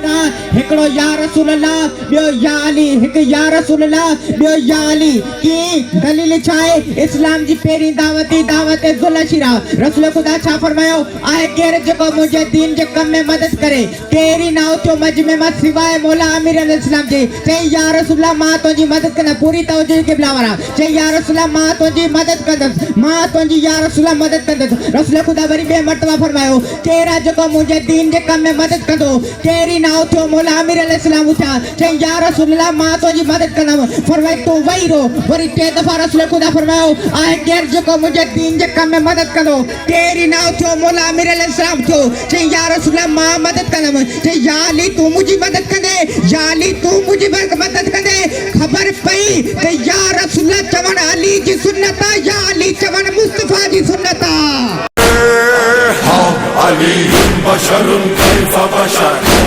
था हिकड़ो या रसूल अल्लाह बियो या अली हिक या रसूल अल्लाह बियो या अली की दलील छाए इस्लाम जी पेरी दावत जुलशिरा रसूल खुदा छा फरमायो आए केर जको मुझे दीन जे कम में मदद करे केरी ना उठो मजमे में सिवाय मौला अमीर अल इस्लाम जी चई या रसूल अल्लाह मां तो जी मदद करना पूरी तवज्जो क़िबला वाला चई या रसूल अल्लाह मां तो जी मदद कंदस मां तो जी या रसूल अल्लाह मदद कंदस रसूल खुदा वरी बे मर्तबा फरमायो केरा जको मुझे दीन जे कम में मदद कंदो केरी ना उठो मौला अमीर अल इस्लाम उठा चई या रसूल अल्लाह मां तो जी मदद कंदम फरमाए तो वही रो वरी टे दफा रसूल खुदा फरमायो आए केर जको मुझे दीन जे कम में मदद कंदो केरी ना उठो मौला अमीर अल इस्लाम थो चई या रसूल अल्लाह मां मदद कंदम चई या अली तू मुझी मदद कंदे या अली तू मुझी मदद कंदे खबर पई ते या रसूल अल्लाह चवण अली जी सुन्नत या अली चवण मुस्तफा जी सुन्नत علي بشر كيف بشر